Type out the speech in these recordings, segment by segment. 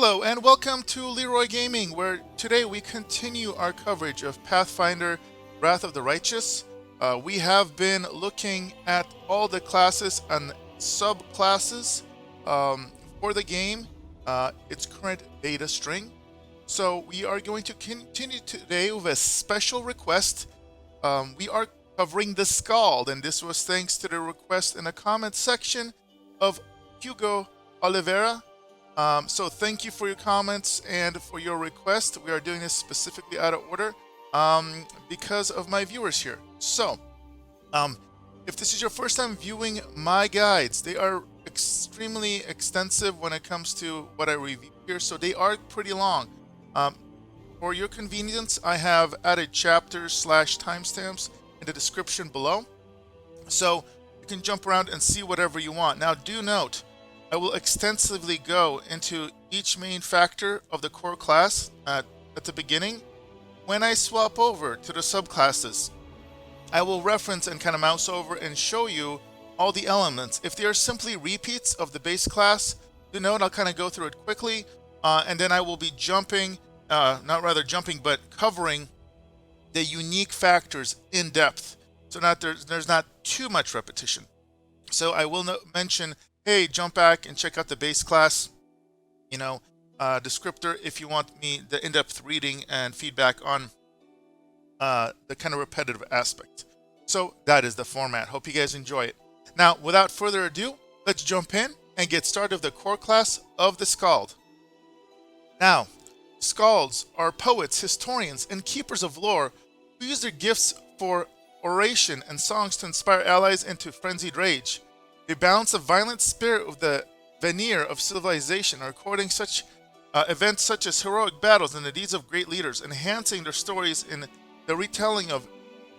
Hello and welcome to Leeroy Gaming, where today we continue our coverage of Pathfinder Wrath of the Righteous. We have been looking at all the classes and subclasses for the game, its current beta string. So we are going to continue today with a special request. We are covering the Skald, and this was thanks to the request in the comment section of Hugo Oliveira. So thank you for your comments and for your request. We are doing this specifically out of order because of my viewers here. So, if this is your first time viewing my guides, they are extremely extensive when it comes to what I review here, so they are pretty long. For your convenience, I have added chapters / timestamps in the description below, so you can jump around and see whatever you want. Now, do note, I will extensively go into each main factor of the core class at the beginning. When I swap over to the subclasses, I will reference and kind of mouse over and show you all the elements. If they are simply repeats of the base class, do note I'll kind of go through it quickly, and then I will be but covering the unique factors in depth, so that there's not too much repetition. So I will mention, hey, jump back and check out the base class, descriptor if you want the in-depth reading and feedback on the kind of repetitive aspect. So that is the format. Hope you guys enjoy it. Now, without further ado, let's jump in and get started with the core class of the Skald. Now, Skalds are poets, historians, and keepers of lore who use their gifts for oration and songs to inspire allies into frenzied rage. They balance the violent spirit with the veneer of civilization, recording such events such as heroic battles and the deeds of great leaders, enhancing their stories in the retelling of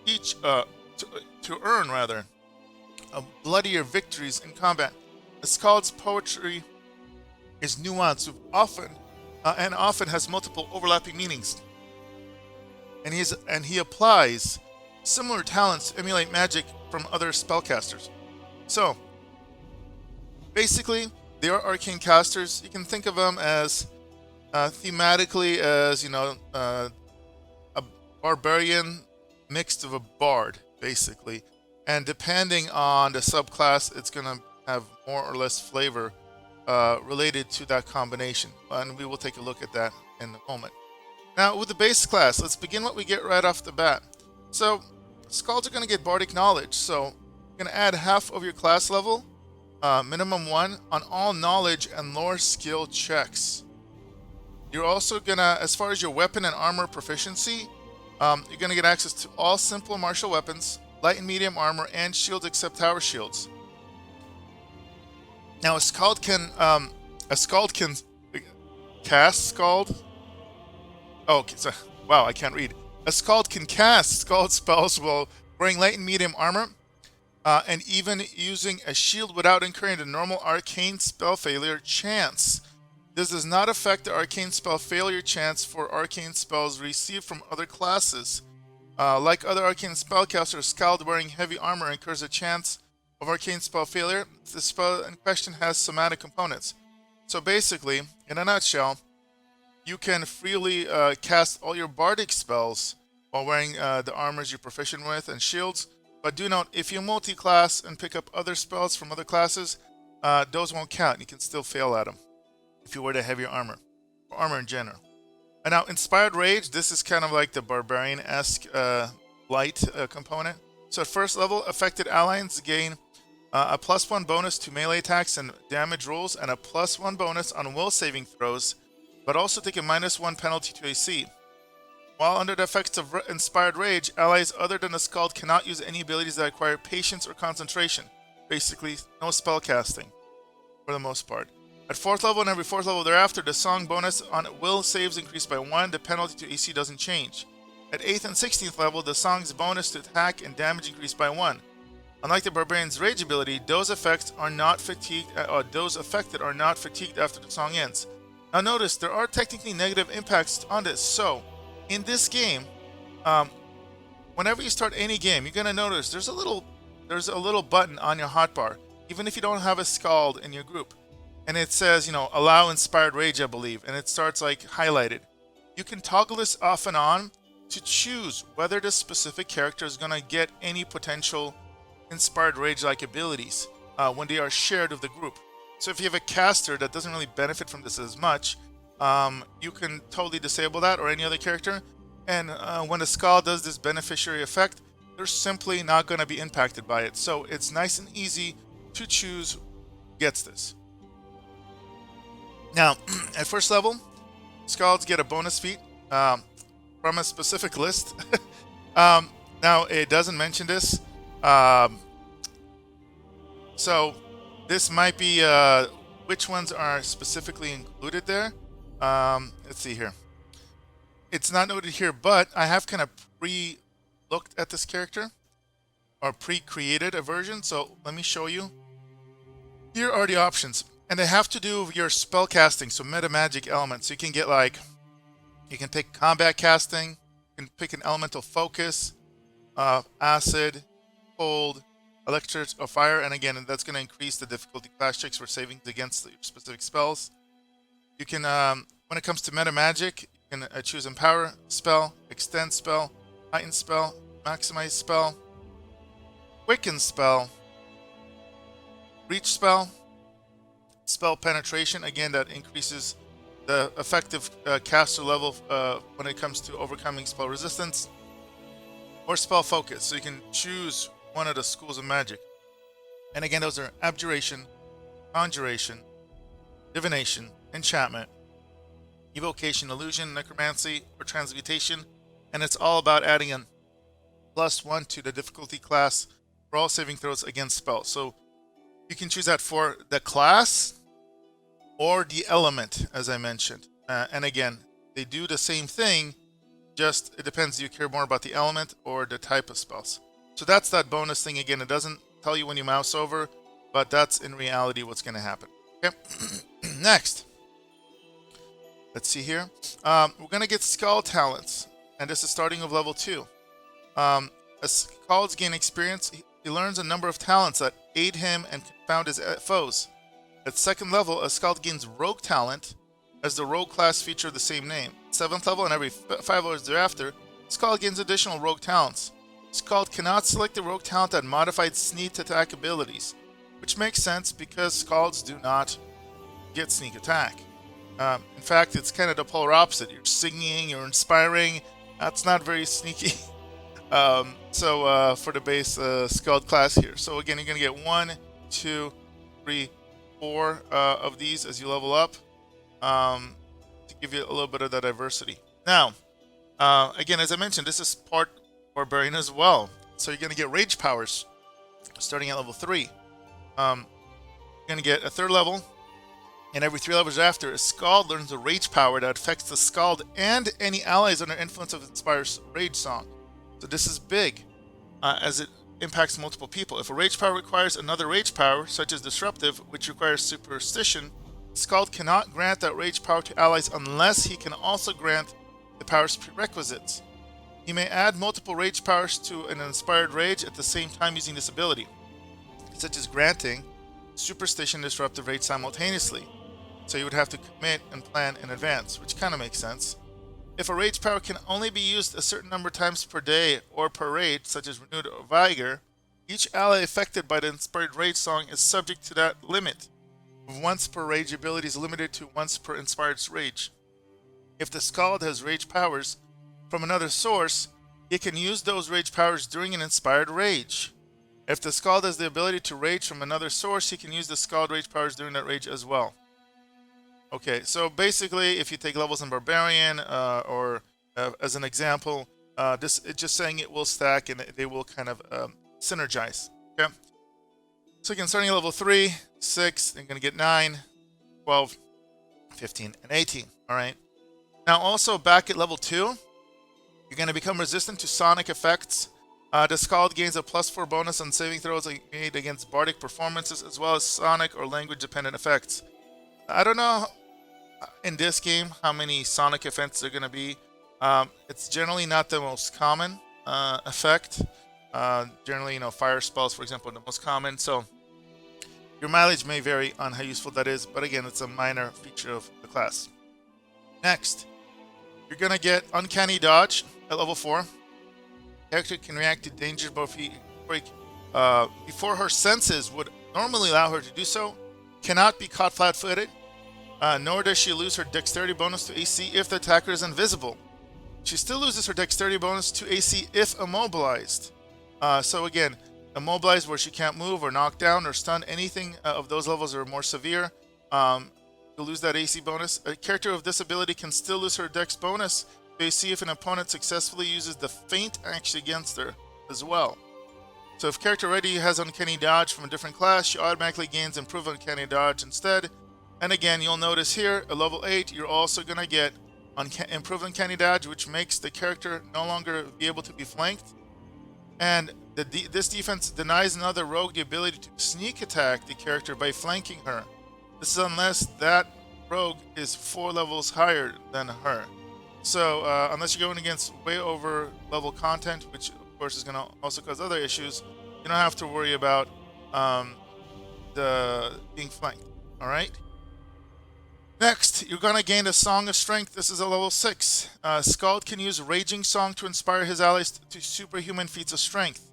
each to earn bloodier victories in combat. The Skald's poetry is nuanced, often has multiple overlapping meanings, and he applies similar talents to emulate magic from other spellcasters. So, basically, they are arcane casters. You can think of them as thematically as a barbarian mixed with a bard, basically. And depending on the subclass, it's going to have more or less flavor related to that combination. And we will take a look at that in a moment. Now, with the base class, let's begin what we get right off the bat. So, Skalds are going to get bardic knowledge. So, you're going to add half of your class level, minimum 1, on all knowledge and lore skill checks. You're also gonna, as far as your weapon and armor proficiency, you're gonna get access to all simple martial weapons, light and medium armor, and shields except tower shields. Now, a Skald can cast Skald. Oh, okay, so, wow, I can't read. A Skald can cast Skald spells while wearing light and medium armor, and even using a shield without incurring the normal arcane spell failure chance. This does not affect the arcane spell failure chance for arcane spells received from other classes. Like other arcane spellcasters, Skald wearing heavy armor incurs a chance of arcane spell failure. The spell in question has somatic components. So basically, in a nutshell, you can freely cast all your bardic spells while wearing the armors you're proficient with and shields. But do note, if you multi-class and pick up other spells from other classes, those won't count. You can still fail at them if you wear the heavier armor, or armor in general. And now, Inspired Rage, this is kind of like the Barbarian-esque light component. So at first level, affected allies gain a +1 bonus to melee attacks and damage rolls, and a +1 bonus on will saving throws, but also take a -1 penalty to AC. While under the effects of Inspired Rage, allies other than the Skald cannot use any abilities that require patience or concentration. Basically, no spell casting, for the most part. At 4th level and every 4th level thereafter, the song bonus on will saves increased by 1, the penalty to AC doesn't change. At 8th and 16th level, the song's bonus to attack and damage increased by 1. Unlike the Barbarian's Rage ability, those affected are not fatigued after the song ends. Now notice, there are technically negative impacts on this, so in this game, whenever you start any game, you're going to notice there's a little button on your hotbar, even if you don't have a Skald in your group. and it says, allow inspired rage, I believe, and it starts like highlighted. You can toggle this off and on to choose whether this specific character is going to get any potential inspired rage-like abilities when they are shared with the group. So if you have a caster that doesn't really benefit from this as much, you can totally disable that, or any other character. And when the Skald does this beneficiary effect, they're simply not going to be impacted by it. So it's nice and easy to choose who gets this. Now, at first level, Skalds get a bonus feat from a specific list. Now, it doesn't mention this. So this might be which ones are specifically included there. Let's see here. It's not noted here, but I have kind of pre-looked at this character, or pre-created a version. So let me show you. Here are the options, and they have to do with your spell casting, so meta magic elements. So you can get you can pick combat casting, you can pick an elemental focus, acid, cold, electric, or fire, and again, that's going to increase the difficulty class checks for savings against your specific spells. You can, when it comes to meta magic, you can choose empower spell, extend spell, heighten spell, maximize spell, quicken spell, reach spell, spell penetration, again that increases the effective caster level when it comes to overcoming spell resistance, or spell focus. So you can choose one of the schools of magic. And again, those are abjuration, conjuration, divination, enchantment, evocation, illusion, necromancy, or transmutation. And it's all about adding a +1 to the difficulty class for all saving throws against spells. So you can choose that for the class or the element, as I mentioned. And again, they do the same thing, just it depends. Do you care more about the element or the type of spells? So that's that bonus thing. Again, it doesn't tell you when you mouse over, but that's in reality what's going to happen. Okay. Next, let's see here. We're going to get Skald talents, and this is starting with level 2. As Skalds gain experience, he learns a number of talents that aid him and confound his foes. At 2nd level, a Skald gains Rogue talent as the Rogue class feature of the same name. 7th level and every 5 levels thereafter, Skald gains additional Rogue talents. Skald cannot select the Rogue talent that modified sneak attack abilities, which makes sense because Skalds do not get sneak attack. In fact, it's kind of the polar opposite. You're singing, you're inspiring. That's not very sneaky. For the base Skald class here. So again, you're going to get 1, 2, 3, 4 of these as you level up to give you a little bit of that diversity. Now, again, as I mentioned, this is part Barbarian as well. So you're going to get Rage powers starting at level 3. You're going to get a 3rd level, and every 3 levels after, a Skald learns a Rage power that affects the Skald and any allies under influence of Inspire's Rage song. So this is big, as it impacts multiple people. If a Rage power requires another Rage power, such as Disruptive, which requires Superstition, Skald cannot grant that Rage power to allies unless he can also grant the power's prerequisites. He may add multiple Rage powers to an Inspired Rage at the same time using this ability, such as granting Superstition, Disruptive Rage simultaneously. So you would have to commit and plan in advance, which kind of makes sense. If a Rage power can only be used a certain number of times per day or per rage, such as Renewed or Vigor, each ally affected by the Inspired Rage song is subject to that limit. Once per rage ability is limited to once per Inspired Rage. If the Skald has Rage powers from another source, he can use those Rage powers during an Inspired Rage. If the Skald has the ability to rage from another source, he can use the Skald Rage powers during that rage as well. Okay, so basically, if you take levels in Barbarian, as an example, it's just saying it will stack and they will kind of synergize. Okay, so again, starting at level 3, 6, you're going to get 9, 12, 15, and 18. All right. Now, also back at level 2, you're going to become resistant to sonic effects. The Skald gains a +4 bonus on saving throws made against bardic performances, as well as sonic or language-dependent effects. I don't know in this game how many sonic effects are going to be. It's generally not the most common effect. Generally, fire spells, for example, are the most common. So Your mileage may vary on how useful that is, but again, it's a minor feature of the class. Next, you're going to get Uncanny Dodge at level 4. Character can react to danger before her senses would normally allow her to do so. Cannot be caught flat-footed, nor does she lose her dexterity bonus to AC if the attacker is invisible. She still loses her dexterity bonus to AC if immobilized. So again, immobilized where she can't move or knock down or stun, anything of those levels are more severe. You'll lose that AC bonus. A character of this ability can still lose her dex bonus to AC if an opponent successfully uses the feint action against her as well. So if character already has Uncanny Dodge from a different class, she automatically gains Improved Uncanny Dodge instead. And again, you'll notice here, at level 8, you're also going to get Improved Uncanny Dodge, which makes the character no longer be able to be flanked. And this defense denies another rogue the ability to sneak attack the character by flanking her. This is unless that rogue is 4 levels higher than her. So unless you're going against way over level content, which of course is going to also cause other issues, you don't have to worry about the being flanked. All right. Next, you're going to gain a Song of Strength. This is a level 6. Skald can use Raging Song to inspire his allies to superhuman feats of strength.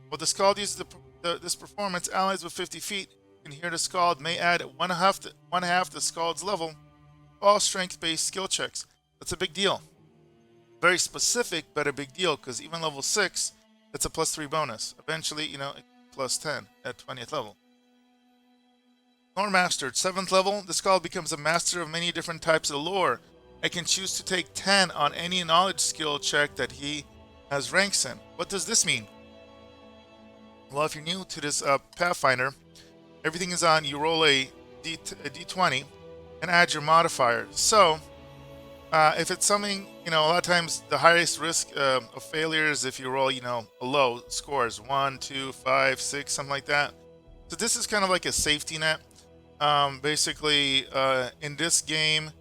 While the Skald uses this performance, allies with 50 feet can hear the Skald may add one half the Skald's level to all strength-based skill checks. That's a big deal. Very specific, but a big deal, because even level 6, it's a +3 bonus. Eventually, +10 at 20th level. Lore Mastered, 7th level, the Skald becomes a master of many different types of lore. I can choose to take 10 on any knowledge skill check that he has ranks in. What does this mean? Well, if you're new to this Pathfinder, everything is on, you roll a d20 and add your modifier. So, if it's something, a lot of times the highest risk of failure is if you roll, a low scores, 1, 2, 5, 6, something like that. So this is kind of like a safety net. Basically, in this game,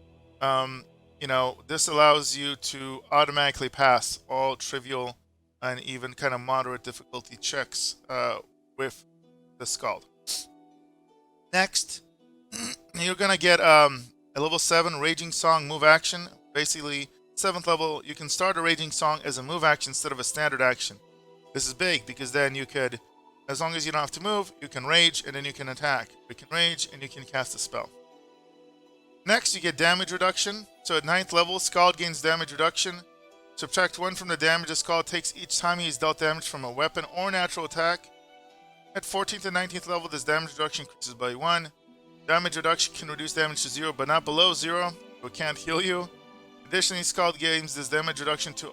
this allows you to automatically pass all trivial and even kind of moderate difficulty checks with the Skald. Next, you're going to get a level 7 Raging Song move action. Basically, 7th level, you can start a Raging Song as a move action instead of a standard action. This is big because then you could, as long as you don't have to move, you can rage and then you can attack. You can rage and you can cast a spell. Next, you get damage reduction. So at 9th level, Skald gains damage reduction. Subtract 1 from the damage the Skald takes each time he is dealt damage from a weapon or natural attack. At 14th and 19th level, this damage reduction increases by 1. Damage reduction can reduce damage to 0, but not below 0. It can't heal you. Additionally, Skald gains this damage reduction to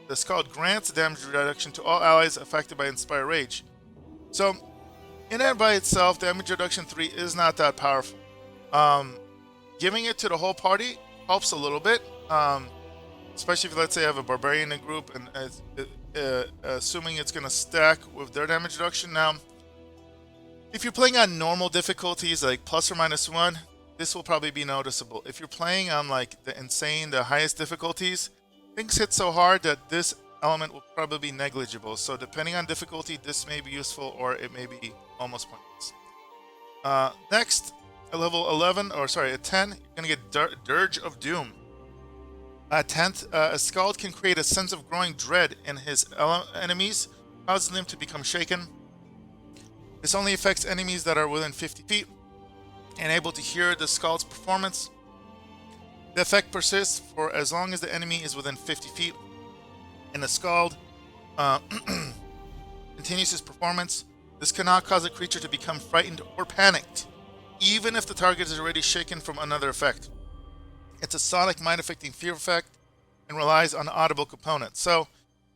the Skald grants damage reduction to all allies affected by Inspire Rage. So, in and by itself, damage reduction 3 is not that powerful. Giving it to the whole party helps a little bit, especially if, let's say, you have a barbarian in a group, and assuming it's going to stack with their damage reduction. Now, if you're playing on normal difficulties, like plus or minus 1, this will probably be noticeable. If you're playing on like the highest difficulties, things hit so hard that this element will probably be negligible. So depending on difficulty, this may be useful or it may be almost pointless. Next, at level 11, or sorry, at 10, you're going to get Dirge of Doom. At 10th, a Skald can create a sense of growing dread in his enemies, causing them to become shaken. This only affects enemies that are within 50 feet and able to hear the Skald's performance. The effect persists for as long as the enemy is within 50 feet. And the Skald continues his performance. This cannot cause a creature to become frightened or panicked, even if the target is already shaken from another effect. It's a sonic mind-affecting fear effect and relies on audible components. So,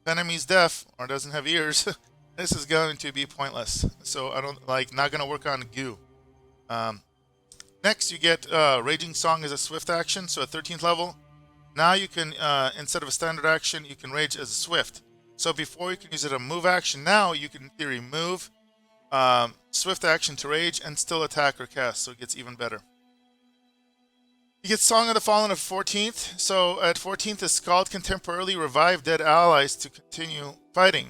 if enemy's deaf or doesn't have ears, this is going to be pointless. So not going to work on goo. Next, you get Raging Song as a swift action. So at 13th level, now you can, instead of a standard action, you can rage as a swift. So before you can use it as a move action, now you can in theory move, swift action to rage, and still attack or cast. So it gets even better. You get Song of the Fallen at 14th. So at 14th, the Skald can temporarily revive dead allies to continue fighting.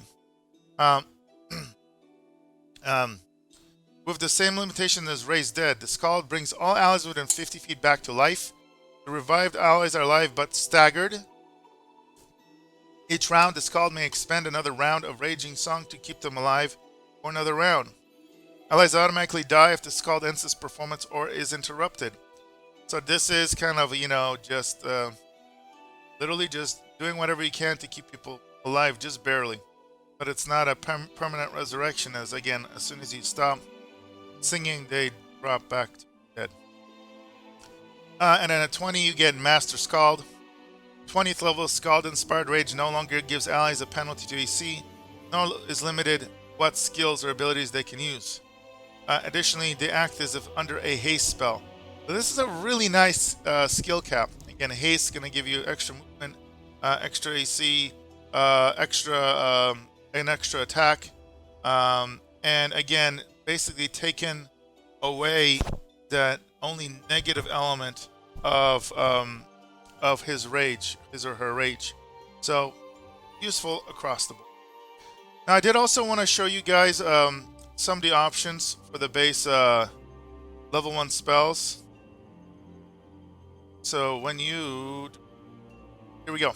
With the same limitation as Raise Dead, the Skald brings all allies within 50 feet back to life. The revived allies are alive but staggered. Each round, the Skald may expend another round of Raging Song to keep them alive for another round. Allies automatically die if the Skald ends this performance or is interrupted. So this is kind of, just literally just doing whatever you can to keep people alive, just barely. But it's not a permanent resurrection, as again, as soon as you stop singing, they drop back to dead. And then at 20, you get Master Skald. 20th level Skald Inspired Rage no longer gives allies a penalty to AC, nor is limited what skills or abilities they can use. Additionally, they act as if under a haste spell. So this is a really nice skill cap. Again, haste is going to give you extra movement, extra AC, an extra attack, and again, basically taken away that only negative element of his rage, his or her rage. So useful across the board. Now I did also want to show you guys some of the options for the base level 1 spells. So when here we go.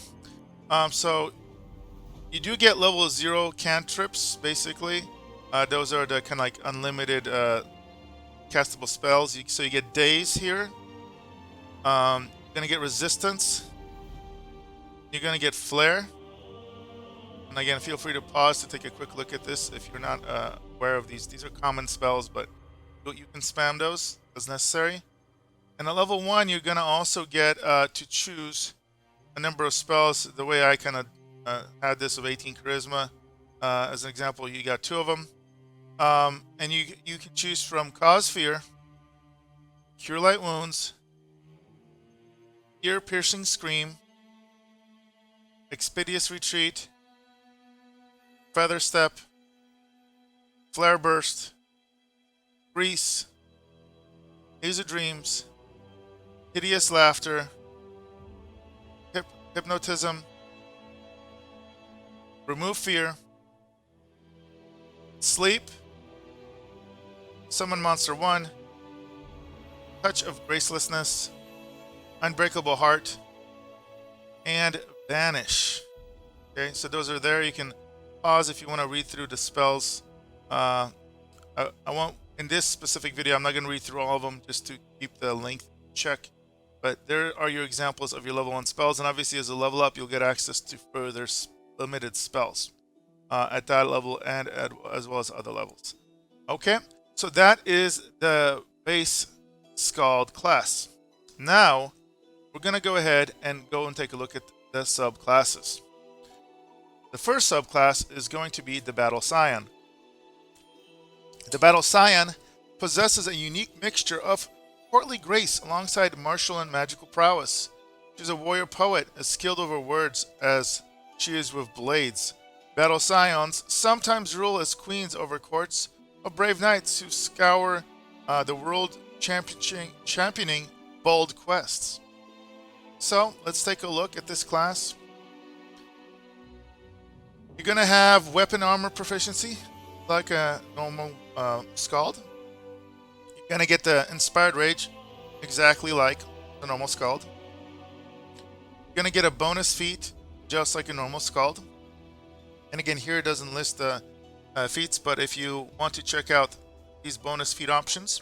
So you do get level 0 cantrips, basically. Those are the kind of like unlimited castable spells. So you get Daze here. You're going to get Resistance. You're going to get Flare. And again, feel free to pause to take a quick look at this if you're not aware of these. These are common spells, but you can spam those as necessary. And at level 1, you're going to also get to choose a number of spells. The way I kind of had this with 18 Charisma. As an example, you got 2 of them. And you can choose from Cause Fear, Cure Light Wounds, Ear Piercing Scream, Expeditious Retreat, Feather Step, Flare Burst, Grease, Haze of Dreams, Hideous Laughter, Hypnotism, Remove Fear, Sleep, Summon Monster 1, Touch of Gracelessness, Unbreakable Heart, and Vanish. Okay, so those are there. You can pause if you want to read through the spells. I won't, in this specific video, I'm not going to read through all of them just to keep the length check. But there are your examples of your level 1 spells, and obviously as a level up, you'll get access to further limited spells at that level and as well as other levels. Okay, so that is the base Skald class. Now, we're going to go ahead and take a look at the subclasses. The first subclass is going to be the Battle Scion. The Battle Scion possesses a unique mixture of courtly grace alongside martial and magical prowess. She's a warrior poet, as skilled over words as she is with blades. Battle Scions sometimes rule as queens over courts of brave knights who scour the world championing bold quests. So let's take a look at this class. You're going to have weapon armor proficiency like a normal Skald. You're going to get the Inspired Rage exactly like the normal Skald. You're going to get a bonus feat just like a normal Skald. And again, here it doesn't list the feats, but if you want to check out these bonus feat options,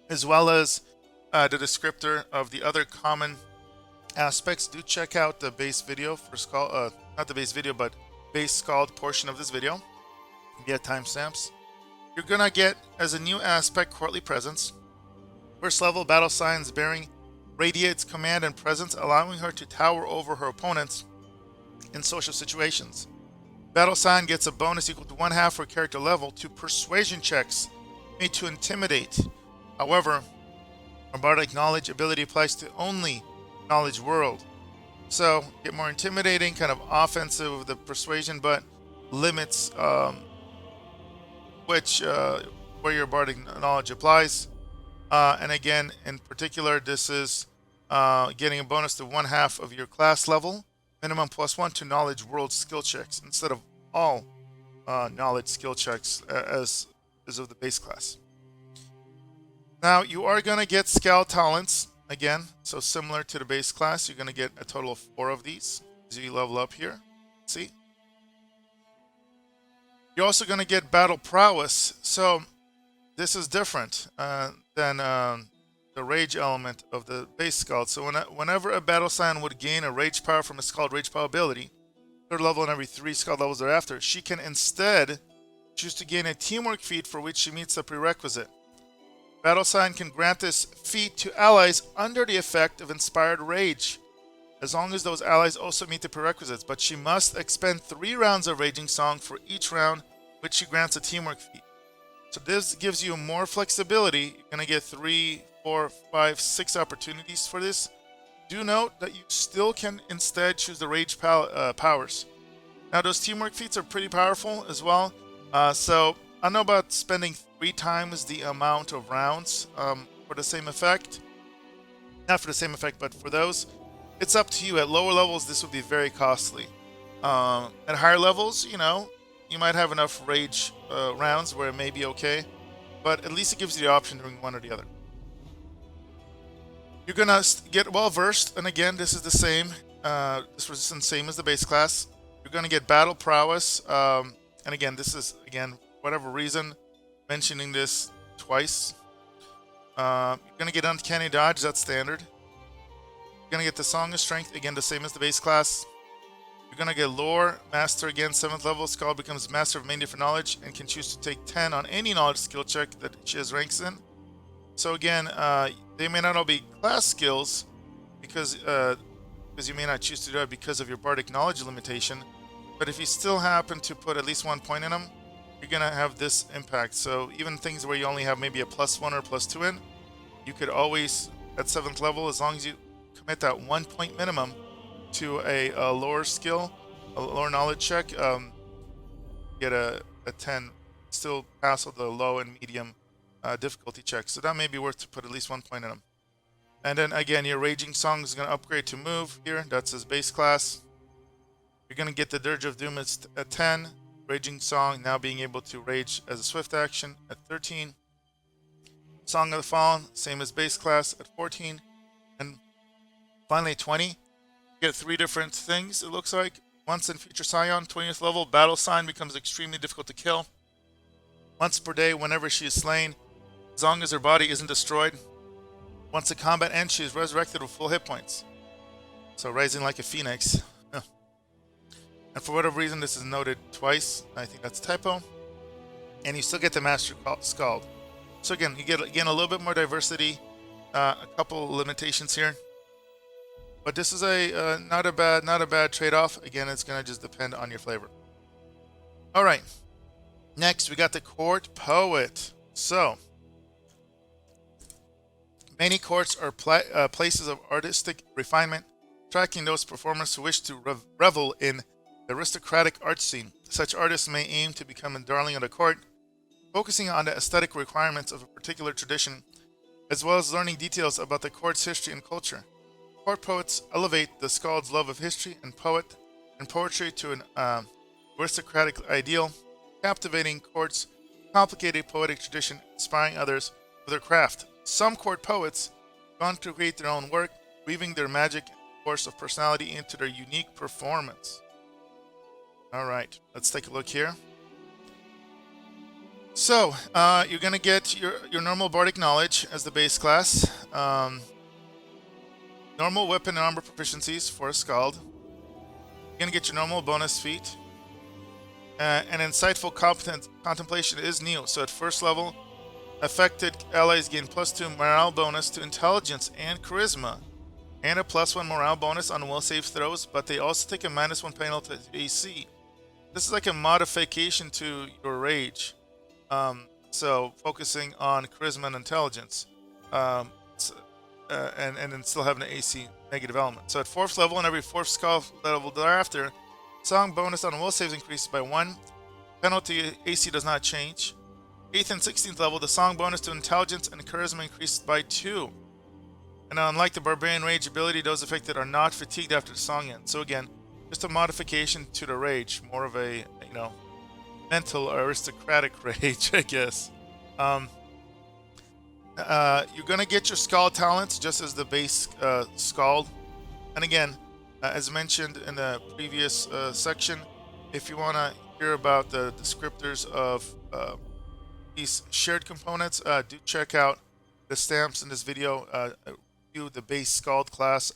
as well as the descriptor of the other common aspects, do check out the base video for Skald, not the base video, but base Skald portion of this video via timestamps. You're gonna get as a new aspect courtly presence. First level Battle Scion's bearing radiates command and presence, allowing her to tower over her opponents in social situations. Battle Scion gets a bonus equal to 1/2 her character level to persuasion checks made to intimidate. However, her bardic knowledge ability applies to only knowledge world. So get more intimidating, kind of offensive with the persuasion, but limits where your bardic knowledge applies. And again, in particular, this is getting a bonus to 1/2 of your class level, minimum +1 to knowledge world skill checks instead of all knowledge skill checks as of the base class. Now you are going to get Skald talents again, so similar to the base class. You're going to get a total of 4 of these as you level up here. See? You're also going to get battle prowess. So this is different than the rage element of the base Skald. So whenever a Battle Scion would gain a rage power from a Skald rage power ability, 3rd level in every 3 Skald levels thereafter, she can instead choose to gain a teamwork feat for which she meets the prerequisite. Battle Scion can grant this feat to allies under the effect of inspired rage, as long as those allies also meet the prerequisites, but she must expend 3 rounds of Raging Song for each round which she grants a teamwork feat. So this gives you more flexibility. You're going to get 3, 4, 5, 6 opportunities for this. Do note that you still can instead choose the rage powers. Now those teamwork feats are pretty powerful as well. So I don't know about spending 3 times the amount of rounds for the same effect. Not for the same effect, but for those. It's up to you. At lower levels, this would be very costly. At higher levels, you know, you might have enough rage rounds where it may be okay, but at least it gives you the option doing one or the other. You're gonna get well versed, and again, this is the same. This resistance same as the base class. You're gonna get battle prowess, and again, this is whatever reason mentioning this twice. You're gonna get uncanny dodge. That's standard. You're gonna get the Song of Strength, again the same as the base class. You're gonna get lore master again, 7th level. Skald becomes master of main different knowledge and can choose to take 10 on any knowledge skill check that she has ranks in. So again, they may not all be class skills because you may not choose to do it because of your bardic knowledge limitation. But if you still happen to put at least 1 point in them, you're gonna have this impact. So even things where you only have maybe a +1 or +2 in, you could always at 7th level, as long as you commit that 1 point minimum to a lore skill, a lore knowledge check, get a 10, still pass all the low and medium difficulty checks. So that may be worth to put at least 1 point in them. And then again, your Raging Song is going to upgrade to move here. That's his base class. You're going to get the Dirge of Doom at 10. Raging Song now being able to rage as a swift action at 13. Song of the Fallen, same as base class at 14. And finally 20. You get 3 different things, it looks like. Once in Future Scion, 20th level, Battle Scion becomes extremely difficult to kill. Once per day, whenever she is slain, as long as her body isn't destroyed. Once the combat ends, she is resurrected with full hit points. So rising like a phoenix. And for whatever reason, this is noted twice. I think that's a typo. And you still get the Master Skald. So again, you get a little bit more diversity. A couple limitations here. But this is a not a bad trade-off. Again, it's going to just depend on your flavor. All right. Next, we got the Court Poet. So, many courts are places of artistic refinement, attracting those performers who wish to revel in the aristocratic art scene. Such artists may aim to become a darling of the court, focusing on the aesthetic requirements of a particular tradition, as well as learning details about the court's history and culture. Court poets elevate the Skald's love of history and poetry to an aristocratic ideal, captivating court's complicated poetic tradition, inspiring others with their craft. Some court poets go on to create their own work, weaving their magic and force of personality into their unique performance. All right, let's take a look here. So, you're going to get your normal bardic knowledge as the base class. Normal weapon and armor proficiencies for a Skald. You're going to get your normal bonus feat. And insightful contemplation is new. So at first level, affected allies gain +2 morale bonus to intelligence and charisma, and a +1 morale bonus on will save throws, but they also take a -1 penalty to AC. This is like a modification to your rage. So focusing on charisma and intelligence. And then still having an AC negative element. So at 4th level and every 4th Skald level thereafter, song bonus on will saves increases by 1. Penalty AC does not change. 8th and 16th level, the song bonus to intelligence and charisma increases by 2. And unlike the Barbarian Rage ability, those affected are not fatigued after the song ends. So again, just a modification to the rage, more of a, mental aristocratic rage, I guess. You're gonna get your Skald talents just as the base Skald. And again, as mentioned in the previous section, if you want to hear about the descriptors of these shared components, do check out the stamps in this video. View the base Skald class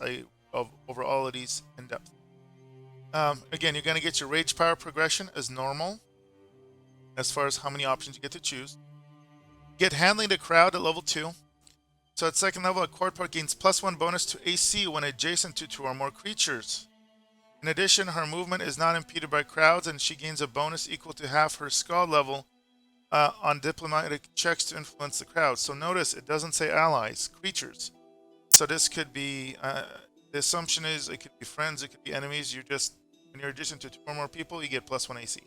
over all of these in depth. Again, you're going to get your rage power progression as normal, as far as how many options you get to choose. Get handling the crowd at level 2. So at second level, a court part gains +1 bonus to AC when adjacent to 2 or more creatures. In addition, her movement is not impeded by crowds, and she gains a bonus equal to half her Skald level on diplomatic checks to influence the crowd. So notice it doesn't say allies, creatures. So this could be, the assumption is it could be friends, it could be enemies. When you're adjacent to 2 or more people, you get +1 AC.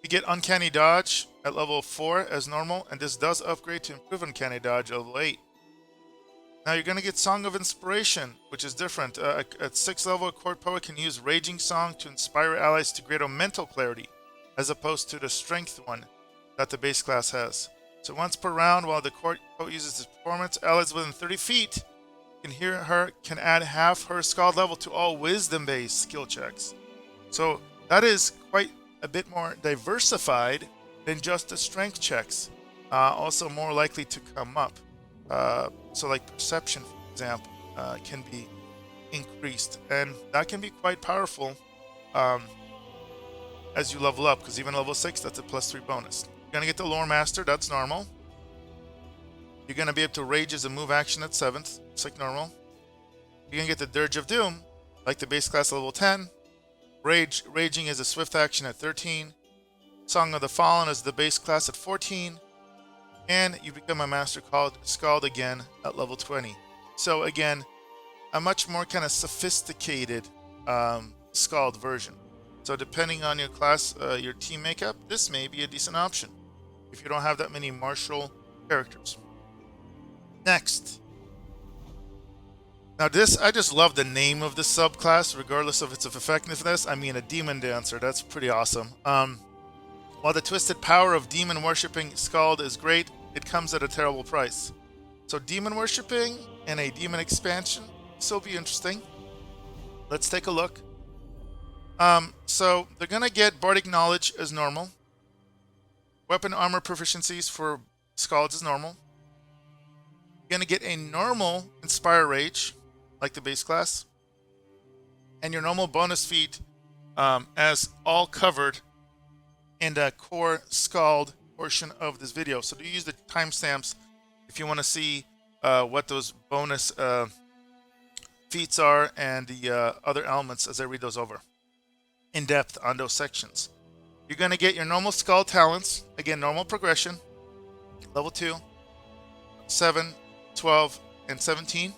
You get Uncanny Dodge at level 4 as normal, and this does upgrade to improve Uncanny Dodge at level 8. Now you're going to get Song of Inspiration, which is different. At 6th level, a court poet can use Raging Song to inspire allies to greater mental clarity, as opposed to the Strength one that the base class has. So once per round, while the court poet uses this performance, allies within 30 feet can add half her Skald level to all Wisdom-based skill checks. So that is quite a bit more diversified than just the Strength checks. Also more likely to come up. So like perception, for example, can be increased, and that can be quite powerful as you level up, because even level 6, that's a +3 bonus. You're going to get the Lore Master, that's normal. You're going to be able to Rage as a move action at 7th, it's like normal. You're going to get the Dirge of Doom, like the base class level 10. Raging is a swift action at 13. Song of the Fallen is the base class at 14. And you become a master called Skald again at level 20. So again, a much more kind of sophisticated Skald version. So depending on your class, your team makeup, this may be a decent option if you don't have that many martial characters. Next. Now this, I just love the name of the subclass, regardless of its effectiveness. I mean, a Demon Dancer, that's pretty awesome. While the twisted power of demon worshipping Skald is great, it comes at a terrible price. So demon worshipping and a demon expansion still be interesting. Let's take a look. So they're gonna get Bardic Knowledge as normal. Weapon armor proficiencies for Skalds is normal. You're gonna get a normal Inspire Rage, like the base class, and your normal bonus feat as all covered in the core Skald portion of this video. So do use the timestamps if you want to see what those bonus feats are and the other elements as I read those over in depth on those sections. You're going to get your normal Skald talents, again normal progression, level 2, 7, 12, and 17. You're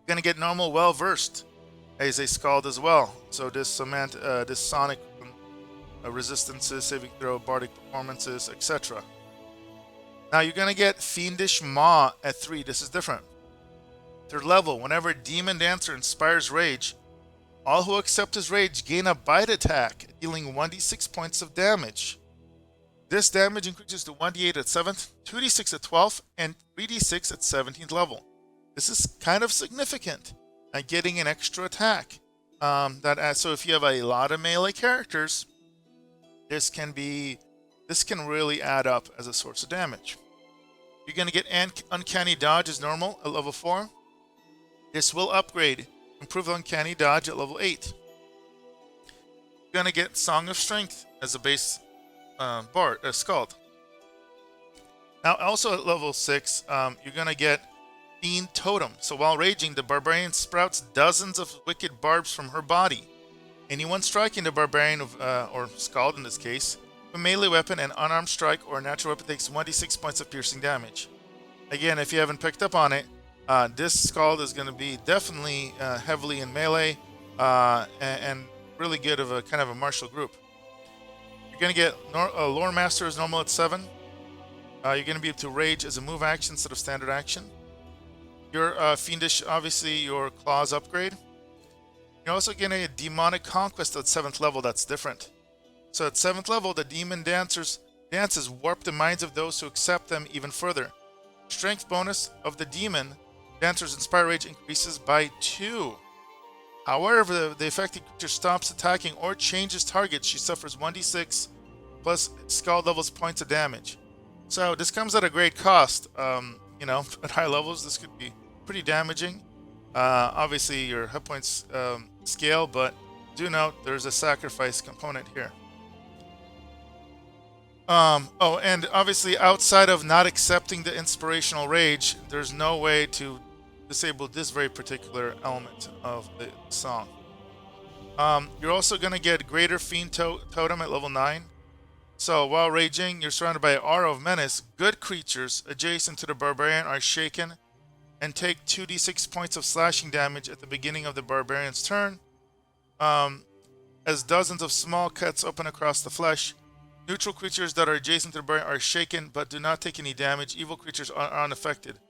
going to get normal Well Versed as a Skald as well. So this sonic resistances, saving throw, bardic performances, etc. Now you're going to get Fiendish Maw at 3. This is different. 3rd level, whenever Demon Dancer inspires rage, all who accept his rage gain a bite attack, dealing 1d6 points of damage. This damage increases to 1d8 at 7th, 2d6 at 12th, and 3d6 at 17th level. This is kind of significant, getting an extra attack. So if you have a lot of melee characters, this can really add up as a source of damage. You're going to get Uncanny Dodge as normal at level 4. This will upgrade, improve Uncanny Dodge at level 8. You're going to get Song of Strength as a base Skald. Now also at level 6, you're going to get Fiend Totem. So while raging, the Barbarian sprouts dozens of wicked barbs from her body. Anyone striking the Barbarian, or Skald in this case, with a melee weapon, an unarmed strike, or a natural weapon takes 1d6 points of piercing damage. Again, if you haven't picked up on it, this Skald is going to be definitely heavily in melee and really good of a kind of a martial group. You're going to get Lore Master as normal at 7. You're going to be able to rage as a move action instead of standard action. Your Fiendish, obviously, your Claws upgrade. You're also getting a Demonic Conquest at 7th level that's different. So at 7th level, the Demon Dances warp the minds of those who accept them even further. strength bonus of the demon Dancer's Inspire Rage increases by 2. However, the affected creature stops attacking or changes target, she suffers 1d6 plus Skald levels points of damage. So this comes at a great cost. You know, at high levels, this could be pretty damaging. Obviously, your hit points scale, but do note there's a sacrifice component here. Oh, and obviously, outside of not accepting the Inspirational Rage, there's no way to disable this very particular element of the song. You're also going to get Greater Fiend Totem at level 9. So while raging, you're surrounded by an aura of menace. Good creatures adjacent to the barbarian are shaken and take 2d6 points of slashing damage at the beginning of the barbarian's turn. As dozens of small cuts open across the flesh. Neutral creatures that are adjacent to the barbarian are shaken but do not take any damage. Evil creatures are unaffected.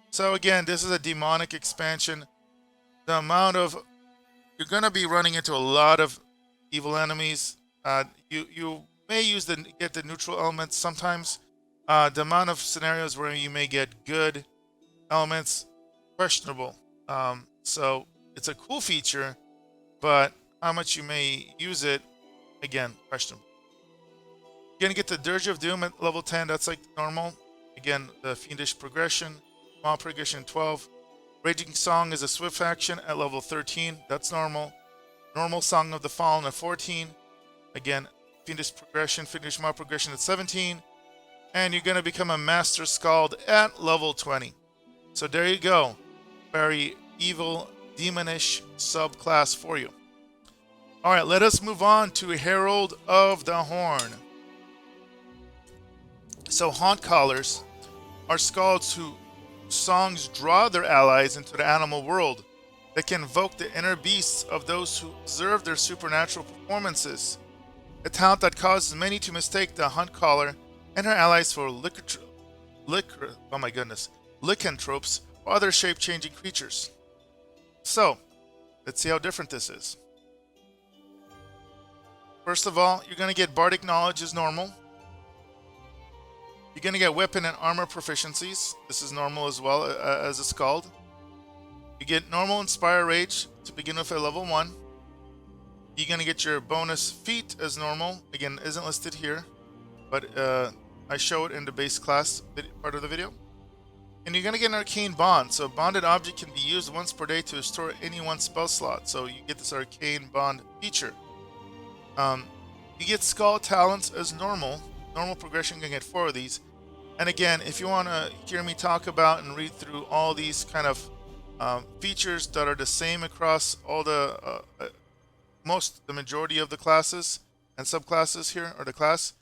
So again, this is a demonic expansion. The amount of... You're going to be running into a lot of evil enemies. You may get the neutral elements sometimes. The amount of scenarios where you may get good elements, questionable. So it's a cool feature, but how much you may use it, again, questionable. You're going to get the Dirge of Doom at level 10. That's like normal. Again, the Fiendish progression. Small progression 12. Raging Song is a swift action at level 13. That's normal. Normal Song of the Fallen at 14. Again, Fiendish progression, Fiendish Small progression at 17. And you're going to become a Master Skald at level 20. So there you go. Very evil, demonish subclass for you. Alright, let us move on to Herald of the Horn. So Haunt Callers are Skalds who songs draw their allies into the animal world that can invoke the inner beasts of those who observe their supernatural performances. A talent that causes many to mistake the Hunt Caller and her allies for lycanthropes or other shape-changing creatures. So, let's see how different this is. First of all, you're going to get Bardic Knowledge as normal. You're going to get weapon and armor proficiencies. This is normal as well as a Skald. You get normal Inspire Rage to begin with at level 1. You're going to get your bonus feat as normal. Again, isn't listed here, but I show it in the base class part of the video. And you're going to get an Arcane Bond. So a bonded object can be used once per day to restore any one spell slot. So you get this Arcane Bond feature. You get Skull Talents as normal. Normal progression, you can get 4 of these. And again, if you want to hear me talk about and read through all these kind of features that are the same across all the majority of the classes and subclasses here, or the class,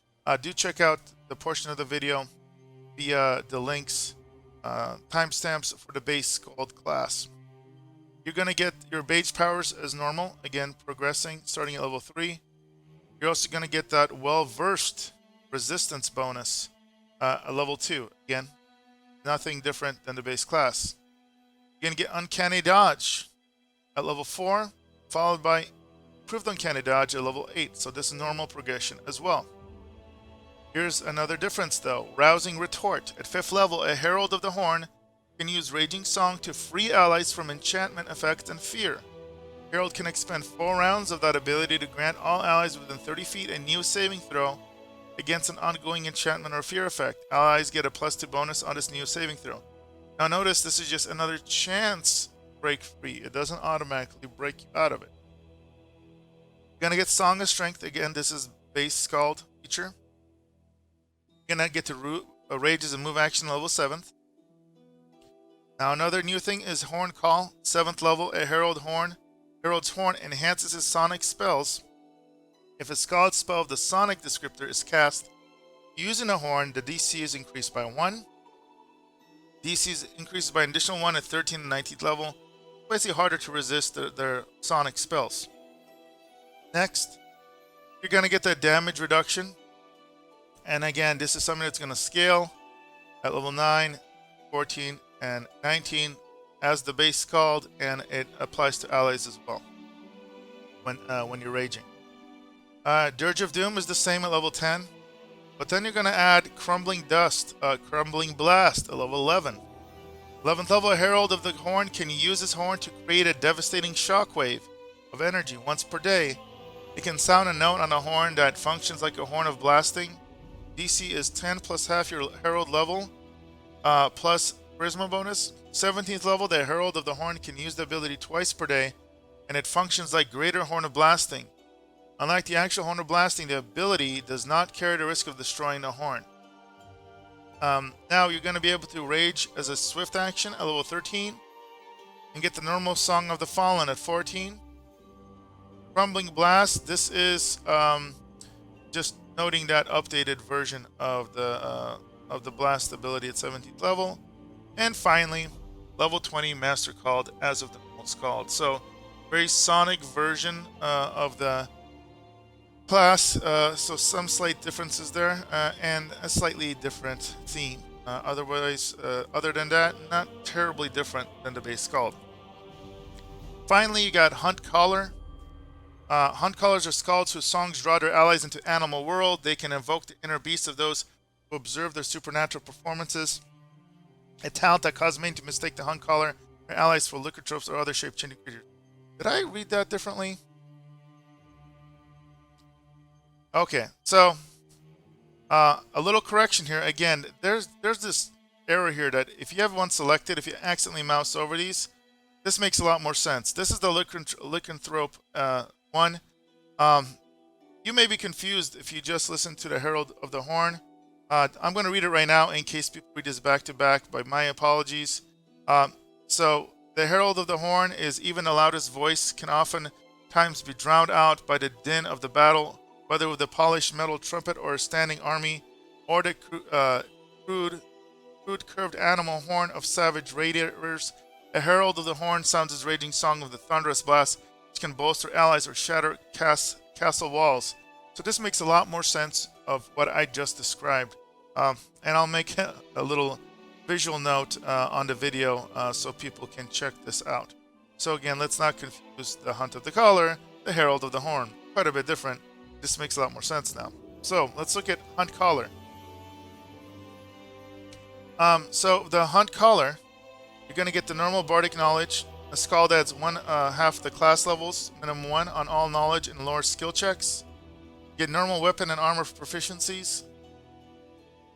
do check out the portion of the video via the links, timestamps for the base Skald class. You're going to get your Mage powers as normal, again progressing, starting at level 3. You're also going to get that Well-Versed resistance bonus at level 2. Again, nothing different than the base class. You're going to get Uncanny Dodge at level 4, followed by Improved Uncanny Dodge at level 8. So this is normal progression as well. Here's another difference though. Rousing Retort. At 5th level, a Herald of the Horn can use Raging Song to free allies from enchantment effects and fear. Herald can expend 4 rounds of that ability to grant all allies within 30 feet a new saving throw against an ongoing enchantment or fear effect. Allies get a +2 bonus on this new saving throw. Now notice this is just another chance break free. It doesn't automatically break you out of it. You're going to get Song of Strength. Again, this is base Skald feature. You're going to get to Rage as a move action level 7th. Now another new thing is Horn Call. 7th level, a Herald's Horn enhances his sonic spells. If a Skald spell of the Sonic descriptor is cast using a horn, the DC is increased by 1. DC increases by an additional 1 at 13th and 19th level. Basically harder to resist their Sonic spells. Next, you're going to get the damage reduction. And again, this is something that's going to scale at level 9, 14, and 19 as the base Skald, and it applies to allies as well when you're raging. Dirge of Doom is the same at level 10. But then you're going to add Crumbling Dust, Crumbling Blast, at level 11. 11th level, Herald of the Horn can use his horn to create a devastating shockwave of energy once per day. It can sound a note on a horn that functions like a horn of blasting. DC is 10 plus half your Herald level, plus Charisma bonus. 17th level, the Herald of the Horn can use the ability twice per day, and it functions like Greater Horn of Blasting. Unlike the actual Horn of Blasting, the ability does not carry the risk of destroying the horn. Now you're going to be able to Rage as a swift action at level 13, and get the normal Song of the Fallen at 14. Crumbling Blast, this is just noting that updated version of the blast ability at 17th level. And finally, level 20 Master Called as of the normal Skald. So very sonic version of the class, so some slight differences there, and a slightly different theme. Otherwise, other than that, not terribly different than the base Skald. Finally, you got Hunt Caller. Hunt Callers are Skalds whose songs draw their allies into animal world. They can invoke the inner beasts of those who observe their supernatural performances. A talent that causes men to mistake the Hunt Caller, their allies, for lycanthropes or other shape-changing creatures. Did I read that differently? Okay, so a little correction here. Again, there's this error here that if you have one selected, if you accidentally mouse over these, this makes a lot more sense. This is the lycanthrope one. You may be confused if you just listen to the Herald of the Horn. I'm going to read it right now in case people read this back to back. By my apologies. So the Herald of the Horn is even the loudest voice can oftentimes be drowned out by the din of the battle, whether with a polished metal trumpet or a standing army, or the crude curved animal horn of savage raiders. A Herald of the Horn sounds his raging song of the thunderous blast, which can bolster allies or shatter castle walls. So this makes a lot more sense of what I just described. And I'll make a little visual note on the video so people can check this out. So again, let's not confuse the Hunt of the Caller, the Herald of the Horn. Quite a bit different. This makes a lot more sense now. So let's look at Hunt Caller. So the Hunt Caller, you're going to get the normal Bardic Knowledge. A Skald adds half the class levels, minimum 1 on all knowledge and lore skill checks. You get normal weapon and armor proficiencies.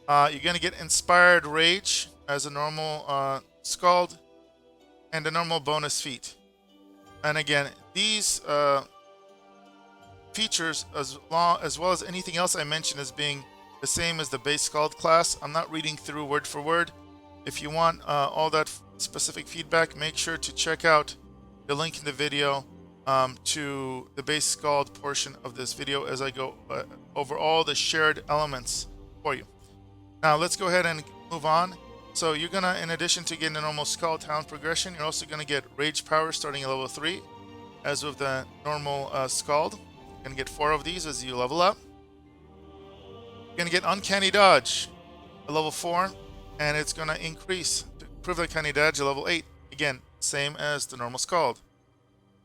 You're going to get Inspired Rage as a normal Skald, and a normal bonus feat. And again, these features, as well as anything else I mentioned as being the same as the base Skald class. I'm not reading through word for word. If you want all that specific feedback, make sure to check out the link in the video to the base Skald portion of this video as I go over all the shared elements for you. Now let's go ahead and move on. So you're gonna, in addition to getting the normal Skald talent progression, you're also gonna get Rage Power starting at level 3, as with the normal Skald. You're gonna get 4 of these as you level up. You're gonna get Uncanny Dodge at level 4, and it's gonna increase to improve the Uncanny Dodge at level 8. Again, same as the normal Skald.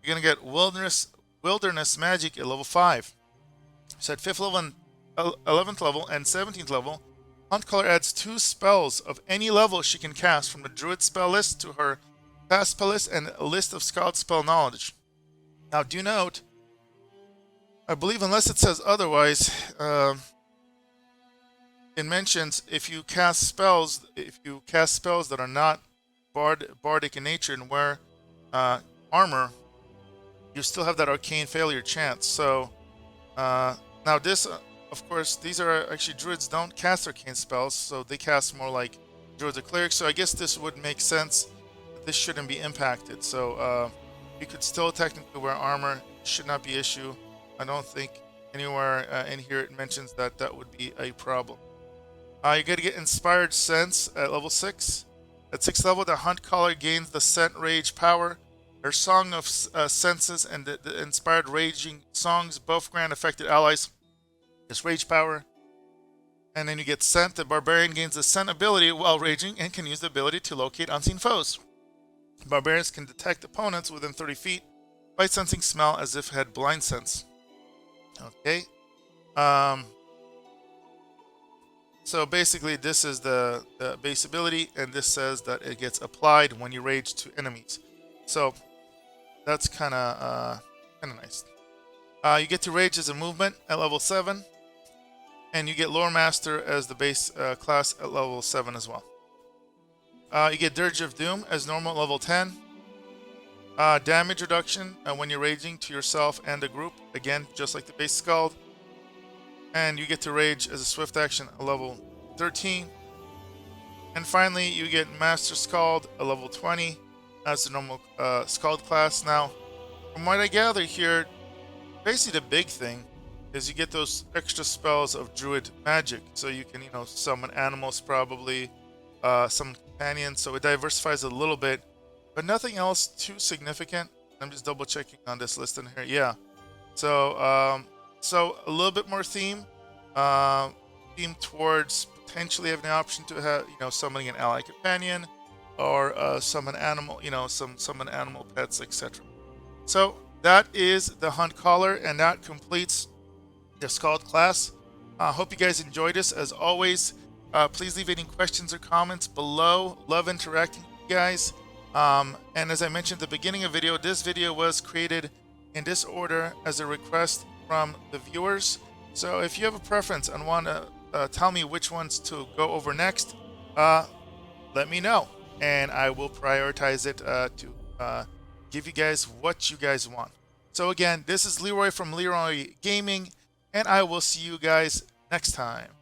You're gonna get Wilderness Magic at level 5. So at 5th level, and 11th level, and 17th level, Hunt Caller adds 2 spells of any level she can cast from the Druid spell list to her past spell list and a list of Skald spell knowledge. Now do note, I believe unless it says otherwise, it mentions if you cast spells that are not bardic in nature and wear armor, you still have that arcane failure chance. So now this, of course, these are actually druids don't cast arcane spells, so they cast more like druids or clerics. So I guess this would make sense. This shouldn't be impacted. So you could still technically wear armor. Should not be an issue. I don't think anywhere in here it mentions that that would be a problem. You're going to get Inspired Sense at level 6. At 6th level, the Hunt Caller gains the Scent Rage power. Her Song of Senses and the Inspired Raging songs both grant affected allies this rage power. And then you get Scent. The Barbarian gains the Scent ability while raging and can use the ability to locate unseen foes. Barbarians can detect opponents within 30 feet by sensing smell as if it had blind sense. Okay. So basically, this is the base ability, and this says that it gets applied when you rage to enemies. So that's kind of nice. You get to rage as a movement at level 7, and you get Lore Master as the base class at level 7 as well. You get Dirge of Doom as normal at level 10. Damage reduction when you're raging to yourself and the group, again, just like the base Skald. And you get to rage as a swift action at level 13. And finally, you get Master Skald at level 20 as the normal Skald class. Now, from what I gather here, basically the big thing is you get those extra spells of Druid magic. So you can, summon animals probably, some companions. So it diversifies a little bit, but nothing else too significant. I'm just double checking on this list in here. Yeah. So, so a little bit more theme towards potentially having the option to have, summoning an ally companion or summon animal, summon animal pets, etc. So that is the Hunt Caller, and that completes the Skald class. Hope you guys enjoyed this. As always, please leave any questions or comments below. Love interacting with you guys. And as I mentioned at the beginning of the video, this video was created in this order as a request from the viewers. So if you have a preference and want to tell me which ones to go over next, let me know, and I will prioritize it to give you guys what you guys want. So again, this is Leeroy from Leeroy Gaming, and I will see you guys next time.